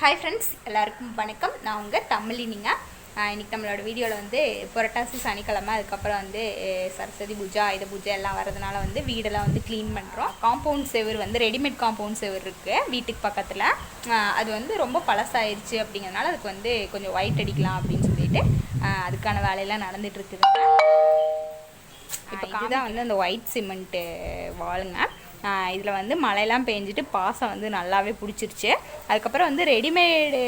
Hi friends, எல்லாருக்கும் வணக்கம். நான் உங்கள் தமிழினிங்க. இன்றைக்கி நம்மளோட வீடியோவில் வந்து புரட்டாசி சனிக்கிழமை, அதுக்கப்புறம் வந்து சரஸ்வதி பூஜை, ஆயுத பூஜை எல்லாம் வரதுனால வந்து வீடெல்லாம் வந்து க்ளீன் பண்ணுறோம். காம்பவுண்ட் செவர் வந்து ரெடிமேட் காம்பவுண்ட் செவர் இருக்குது வீட்டுக்கு பக்கத்தில். அது வந்து ரொம்ப பழசாயிருச்சு அப்படிங்கிறதுனால அதுக்கு வந்து கொஞ்சம் ஒயிட் அடிக்கலாம் அப்படின்னு சொல்லிட்டு அதுக்கான வேலையெல்லாம் நடந்துகிட்ருக்குது. இப்போ இதுதான் வந்து அந்த ஒயிட் சிமெண்ட்டு வாளுங்க. இதில் வந்து மழையெல்லாம் பெஞ்சிட்டு பாசம் வந்து நல்லாவே பிடிச்சிருச்சு. அதுக்கப்புறம் வந்து ரெடிமேடு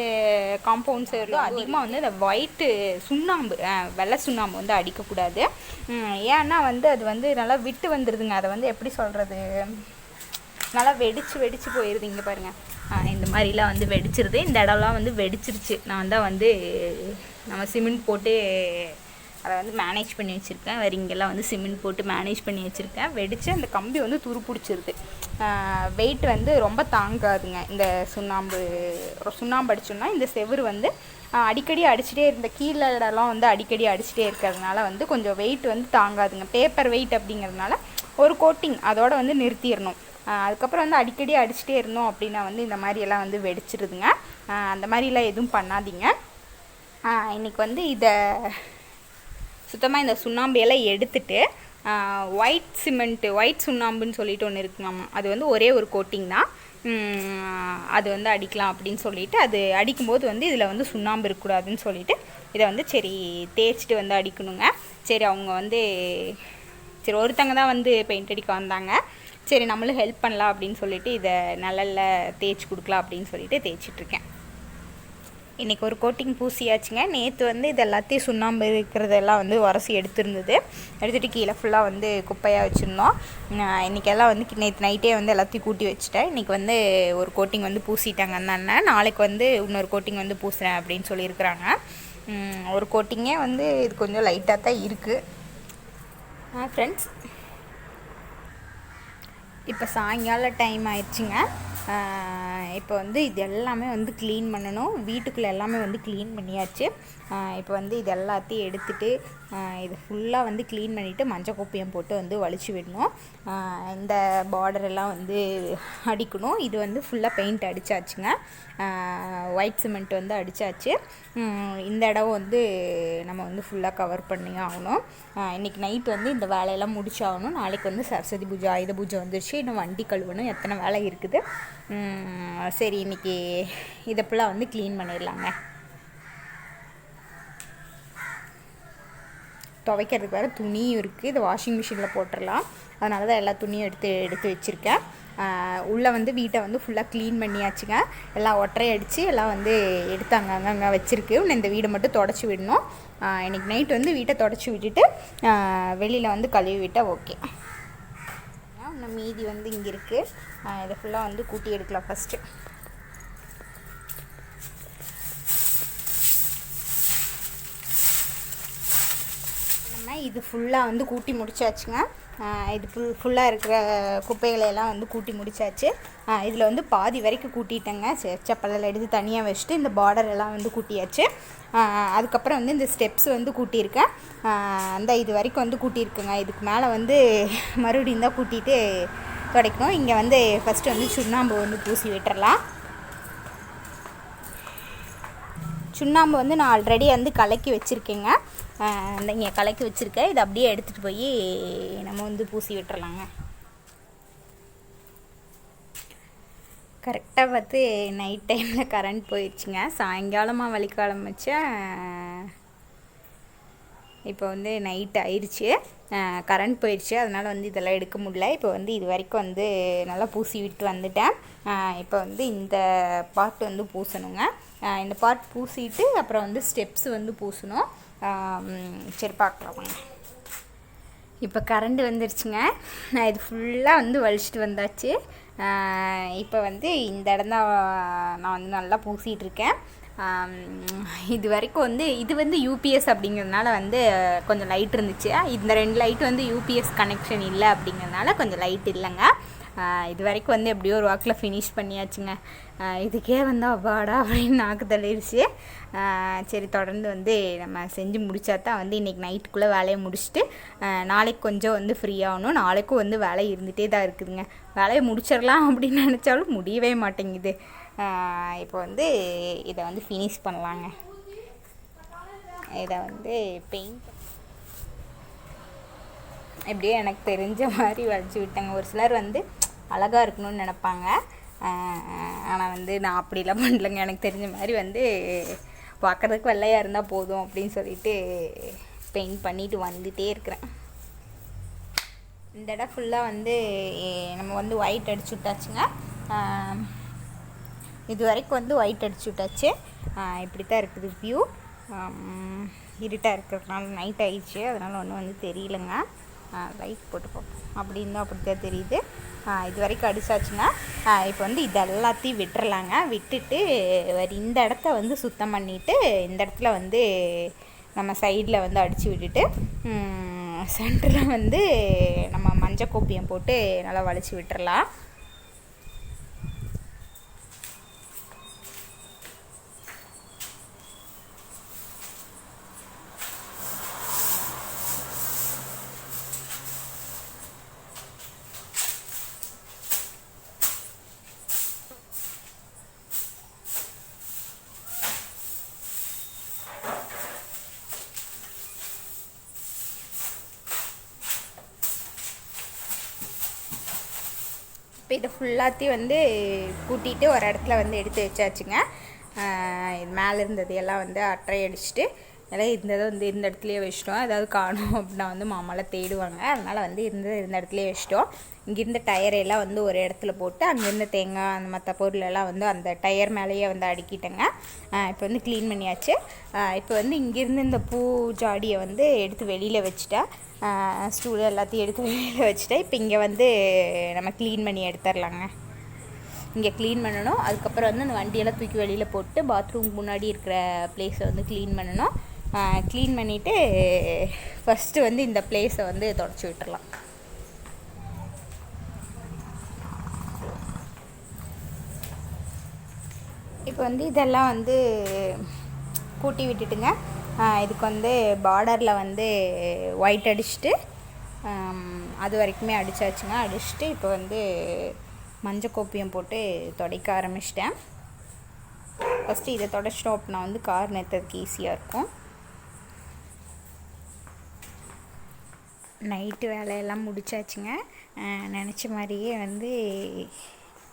காம்பவுண்ட்ஸ் அதிகமாக வந்து இந்த ஒயிட்டு சுண்ணாம்பு, வெள்ளை சுண்ணாம்பு வந்து அடிக்கக்கூடாது. ஏன்னா வந்து அது வந்து நல்லா விட்டு வந்துடுதுங்க. அதை வந்து எப்படி சொல்கிறது, நல்லா வெடிச்சு போயிடுது. இங்கே பாருங்கள், இந்த மாதிரிலாம் வந்து வெடிச்சிருது. இந்த இடம்லாம் வந்து வெடிச்சிருச்சு. நான் தான் வந்து நம்ம சிமெண்ட் போட்டு அதை வந்து மேனேஜ் பண்ணி வச்சுருக்கேன். வேறு இங்கெல்லாம் வந்து சிமெண்ட் போட்டு மேனேஜ் பண்ணி வச்சுருக்கேன். வெடித்து அந்த கம்பி வந்து துரு பிடிச்சிருது. வெயிட் வந்து ரொம்ப தாங்காதுங்க. இந்த சுண்ணாம்பு அடிச்சோம்னா இந்த செவுரு வந்து அடிக்கடி அடிச்சுட்டே இருந்த கீழே இடம்லாம் வந்து அடிக்கடி அடிச்சுட்டே இருக்கிறதுனால வந்து கொஞ்சம் வெயிட் வந்து தாங்காதுங்க. பேப்பர் வெயிட் அப்படிங்கிறதுனால ஒரு கோட்டிங் அதோட வந்து நிறுத்திடணும். அதுக்கப்புறம் வந்து அடிக்கடி அடிச்சுட்டே இருந்தோம் அப்படின்னா வந்து இந்த மாதிரியெல்லாம் வந்து வெடிச்சிருதுங்க. அந்த மாதிரிலாம் எதுவும் பண்ணாதீங்க. இன்றைக்கி வந்து இதை சுத்தமாக இந்த சுண்ணாம்பையெல்லாம் எடுத்துட்டு ஒயிட் சுண்ணாம்புன்னு சொல்லிட்டு ஒன்று இருக்குங்கம்மா. அது வந்து ஒரே ஒரு கோட்டிங் தான். அது வந்து அடிக்கலாம் அப்படின்னு சொல்லிட்டு, அது அடிக்கும்போது வந்து இதில் வந்து சுண்ணாம்பு இருக்கக்கூடாதுன்னு சொல்லிட்டு இதை வந்து சரி தேய்ச்சிட்டு வந்து அடிக்கணுங்க. சரி அவங்க வந்து சரி ஒருத்தங்க தான் வந்து பெயிண்ட் அடிக்க வந்தாங்க. சரி நம்மளும் ஹெல்ப் பண்ணலாம் அப்படின்னு சொல்லிட்டு இதை நல்ல தேய்ச்சி கொடுக்கலாம் அப்படின்னு சொல்லிட்டு தேய்ச்சிட்ருக்கேன். இன்றைக்கி ஒரு கோட்டிங் பூசியாச்சுங்க. நேற்று வந்து இது எல்லாத்தையும் சுண்ணாம்பு இருக்கிறதெல்லாம் வந்து உரசி எடுத்துகிட்டு கீழே ஃபுல்லாக வந்து குப்பையாக வச்சுருந்தோம். இன்றைக்கெல்லாம் வந்து நேற்று நைட்டே வந்து எல்லாத்தையும் கூட்டி வச்சுட்டேன். இன்றைக்கி வந்து ஒரு கோட்டிங் வந்து பூசிட்டாங்க அந்த அண்ணன். நாளைக்கு வந்து இன்னொரு கோட்டிங் வந்து பூசுகிறேன் அப்படின்னு சொல்லியிருக்கிறாங்க. ஒரு கோட்டிங்கே வந்து இது கொஞ்சம் லைட்டாக தான் இருக்குது. ஃப்ரெண்ட்ஸ், இப்போ சாயங்கால டைம் ஆயிடுச்சுங்க. இப்போ வந்து இது எல்லாமே வந்து க்ளீன் பண்ணணும். வீட்டுக்குள்ளே எல்லாமே வந்து க்ளீன் பண்ணியாச்சு. இப்போ வந்து இது எல்லாத்தையும் எடுத்துகிட்டு இது ஃபுல்லாக வந்து க்ளீன் பண்ணிவிட்டு மஞ்சள் குப்பையம் போட்டு வந்து வலிச்சு விடணும். இந்த பார்டரெல்லாம் வந்து அடிக்கணும். இது வந்து ஃபுல்லாக பெயிண்ட் அடித்தாச்சுங்க. ஒயிட் சிமெண்ட் வந்து அடித்தாச்சு. இந்த இடம் வந்து நம்ம வந்து ஃபுல்லாக கவர் பண்ணி ஆகணும். இன்றைக்கி நைட் வந்து இந்த வேலையெல்லாம் முடிச்சாகணும். நாளைக்கு வந்து சரஸ்வதி பூஜை, ஆயுத பூஜை வந்துருச்சு. இன்னும் வண்டி கழுவணும். எத்தனை வேலை இருக்குது. சரி, இன்றைக்கி இதை ஃபுல்லாக வந்து க்ளீன் பண்ணிடலாங்க. துவைக்கிறதுக்கு வேறு துணியும் இருக்குது. இதை வாஷிங் மிஷினில் போட்டுடலாம். அதனால தான் எல்லா துணியும் எடுத்து வச்சுருக்கேன். உள்ளே வந்து வீட்டை வந்து ஃபுல்லாக க்ளீன் பண்ணியாச்சுங்க. எல்லாம் ஒற்றை அடித்து எல்லாம் வந்து எடுத்தாங்க அங்கங்கே வச்சுருக்கு. இன்னும் இந்த வீடை மட்டும் தொடச்சி விடணும். இன்றைக்கி நைட் வந்து வீட்டை தொடச்சி விட்டுட்டு வெளியில் வந்து கழுவி விட்டால் ஓகே. இன்னும் மீதி வந்து இங்கே இருக்குது. இதை ஃபுல்லாக வந்து கூட்டி எடுக்கலாம் ஃபஸ்ட்டு. இது ஃபுல்லாக வந்து கூட்டி முடிச்சாச்சுங்க. இது ஃபுல்லாக இருக்கிற குப்பைகளையெல்லாம் வந்து கூட்டி முடிச்சாச்சு. இதில் வந்து பாதி வரைக்கும் கூட்டிட்டேங்க. செப்பலில் எடுத்து தனியாக வச்சுட்டு இந்த பார்டர் எல்லாம் வந்து கூட்டியாச்சு. அதுக்கப்புறம் வந்து இந்த ஸ்டெப்ஸ் வந்து கூட்டியிருக்கேன். அந்த இது வரைக்கும் வந்து கூட்டியிருக்குங்க. இதுக்கு மேலே வந்து மறுபடியும் தான் கூட்டிகிட்டு துடைக்கணும். இங்கே வந்து ஃபஸ்ட்டு வந்து சுண்ணாம்பு வந்து பூசி விட்டுறலாம். சுண்ணாம்பு வந்து நான் ஆல்ரெடி வந்து கலக்கி வச்சுருக்கேங்க. இங்கே கலக்கி வச்சுருக்கேன். இதை அப்படியே எடுத்துகிட்டு போய் நம்ம வந்து பூசி விட்டுறலாங்க. கரெக்டாக பார்த்து நைட் டைமில் கரண்ட் போயிடுச்சுங்க. சாயங்காலமாக வலிக்காலம் வச்சேன். இப்போ வந்து நைட் ஆயிடுச்சு, கரண்ட் போயிடுச்சு. அதனால் வந்து இதெல்லாம் எடுக்க முடியல. இப்போ வந்து இது வரைக்கும் வந்து நல்லா பூசி விட்டு வந்துட்டேன். இப்போ வந்து இந்த பார்ட் வந்து பூசணுங்க. இந்த பார்ட் பூசிட்டு அப்புறம் வந்து ஸ்டெப்ஸ் வந்து பூசணும். சரி பார்க்கலாம். இப்போ கரண்ட் வந்துருச்சுங்க. நான் இது ஃபுல்லாக வந்து வலிச்சிட்டு வந்தாச்சு. இப்போ வந்து இந்த இடம் தான் நான் வந்து நல்லா பூசிகிட்ருக்கேன். இது வரைக்கும் வந்து இது வந்து யூபிஎஸ் அப்படிங்கிறதுனால வந்து கொஞ்சம் லைட் இருந்துச்சு. இந்த 2 லைட் வந்து யூபிஎஸ் கனெக்ஷன் இல்லை அப்படிங்கிறதுனால கொஞ்சம் லைட் இல்லைங்க. இது வரைக்கும் வந்து எப்படியோ ஒரு வாக்கில் ஃபினிஷ் பண்ணியாச்சுங்க. இதுக்கே வந்து அப்பாடா அப்படின்னு நாக்கு தள்ளிடுச்சு. சரி, தொடர்ந்து வந்து நம்ம செஞ்சு முடித்தா தான் வந்து இன்றைக்கி நைட்டுக்குள்ளே வேலையை முடிச்சுட்டு நாளைக்கு கொஞ்சம் வந்து ஃப்ரீ ஆகணும். நாளைக்கும் வந்து வேலை இருந்துகிட்டே தான் இருக்குதுங்க. வேலையை முடிச்சிடலாம் அப்படின்னு நினச்சாலும் முடியவே மாட்டேங்குது. இப்போ வந்து இதை வந்து ஃபினிஷ் பண்ணலாங்க. இதை வந்து பெயிண்ட் எப்படியோ எனக்கு தெரிஞ்ச மாதிரி வரைச்சி விட்டாங்க. ஒரு சிலர் வந்து அழகாக இருக்கணும்னு நினப்பாங்க, ஆனால் வந்து நான் அப்படிலாம் பண்ணலைங்க. எனக்கு தெரிஞ்ச மாதிரி வந்து பார்க்குறதுக்கு வெள்ளையாக இருந்தால் போதும் அப்படின்னு சொல்லிட்டு பெயிண்ட் பண்ணிவிட்டு வந்துகிட்டே இருக்கிறேன். இந்த இடம் ஃபுல்லாக வந்து நம்ம வந்து ஒயிட் அடிச்சு விட்டாச்சுங்க. இது வரைக்கும் வந்து ஒயிட் அடிச்சு விட்டாச்சு. இப்படி தான் இருக்குது வியூ. இருட்டாக இருக்கிறதுனால நைட் ஆகிடுச்சு, அதனால் ஒன்றும் வந்து தெரியலங்க. லைட் போட்டு பார்ப்போம். அப்படின்னு தான் அப்படி தான் தெரியுது. இது வரைக்கும் அடிச்சாச்சுங்க. இப்போ வந்து இது எல்லாத்தையும் விட்டுறலாங்க. விட்டுட்டு இந்த இடத்த வந்து சுத்தம் பண்ணிவிட்டு இந்த இடத்துல வந்து நம்ம சைடில் வந்து அடித்து விட்டுட்டு சென்டரில் வந்து நம்ம மஞ்சள் கோப்பியம் போட்டு நல்லா வளைச்சி விட்டுறலாம். இப்போ இதை ஃபுல்லாத்தையும் வந்து கூட்டிகிட்டு ஒரு இடத்துல வந்து எடுத்து வச்சாச்சுங்க. இது மேலே இருந்தது எல்லாம் வந்து அட்டை அடிச்சுட்டு எல்லாம் இருந்ததை வந்து இந்த இடத்துலையே வச்சிட்டோம். ஏதாவது காணும் அப்படின்னா வந்து மாமாலாம் தேடுவாங்க, அதனால் வந்து இருந்த இடத்துலையே வச்சிட்டோம். இங்கேருந்த டயரையெல்லாம் வந்து ஒரு இடத்துல போட்டு அங்கேருந்த தேங்காய் அந்த மற்ற பொருளெல்லாம் வந்து அந்த டயர் மேலேயே வந்து அடுக்கிட்டேங்க. இப்போ வந்து க்ளீன் பண்ணியாச்சு. இப்போ வந்து இங்கேருந்து இந்த பூ ஜாடியை வந்து எடுத்து வெளியில் வச்சுட்டேன். ஸ்டூல் எல்லாத்தையும் எடுத்து வெளியில் வச்சுட்டேன். இப்போ இங்கே வந்து நம்ம க்ளீன் பண்ணி எடுத்துடலாங்க. இங்கே க்ளீன் பண்ணணும். அதுக்கப்புறம் வந்து அந்த வண்டியெல்லாம் தூக்கி வெளியில் போட்டு பாத்ரூம் முன்னாடி இருக்கிற பிளேஸை வந்து க்ளீன் பண்ணணும். க்ளீன் பண்ணிவிட்டு ஃபஸ்ட்டு வந்து இந்த பிளேஸை வந்து தொடச்சி விட்டுறலாம். இப்போ வந்து இதெல்லாம் வந்து கூட்டி விட்டுட்டுங்க. இதுக்கு வந்து பார்டரில் வந்து ஒயிட் அடிச்சுட்டு அது வரைக்குமே அடித்தாச்சுங்க. அடிச்சுட்டு இப்போ வந்து மஞ்சள் கோப்பியம் போட்டு துடைக்க ஆரம்பிச்சிட்டேன். ஃபஸ்ட்டு இதை தொடச்சிட்டோம் அப்படின்னா வந்து கார் நிறுத்துறதுக்கு ஈஸியாக இருக்கும். நைட்டு வேலையெல்லாம் முடிச்சாச்சுங்க. நினச்ச மாதிரியே வந்து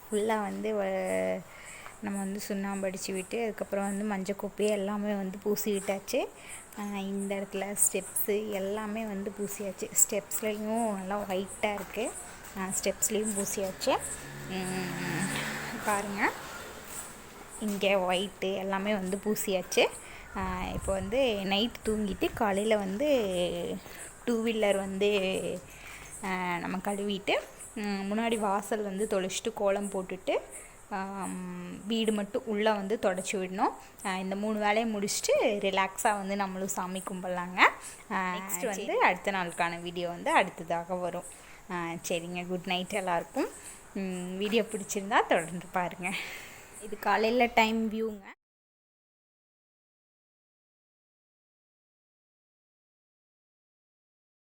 ஃபுல்லாக வந்து நம்ம வந்து சுண்ணாம்பு அடித்து விட்டு அதுக்கப்புறம் வந்து மஞ்சள் கோப்பி எல்லாமே வந்து பூசி விட்டாச்சு. இந்த இடத்துல ஸ்டெப்ஸு எல்லாமே வந்து பூசியாச்சு. ஸ்டெப்ஸ்லேயும் நல்லா ஒயிட்டாக இருக்குது. ஸ்டெப்ஸ்லேயும் பூசியாச்சு. பாருங்கள், இங்கே ஒயிட்டு எல்லாமே வந்து பூசியாச்சு. இப்போ வந்து நைட் தூங்கிட்டு காலையில் வந்து 2 வீலர் வந்து நம்ம கழுவிட்டு முன்னாடி வாசல் வந்து தொளிச்சிட்டு கோலம் போட்டுட்டு வீடு மட்டும் உள்ளே வந்து தொடச்சி விடணும். இந்த 3 வேலையை முடிச்சுட்டு ரிலாக்ஸாக வந்து நம்மளும் சாமி கும்பிட்லாங்க. நெக்ஸ்ட் வந்து அடுத்த நாளுக்கான வீடியோ வந்து அடுத்ததாக வரும். சரிங்க, குட் நைட் எல்லாருக்கும். வீடியோ பிடிச்சிருந்தா தொடர்ந்து பாருங்கள். இது காலையில் டைம் வியூங்க.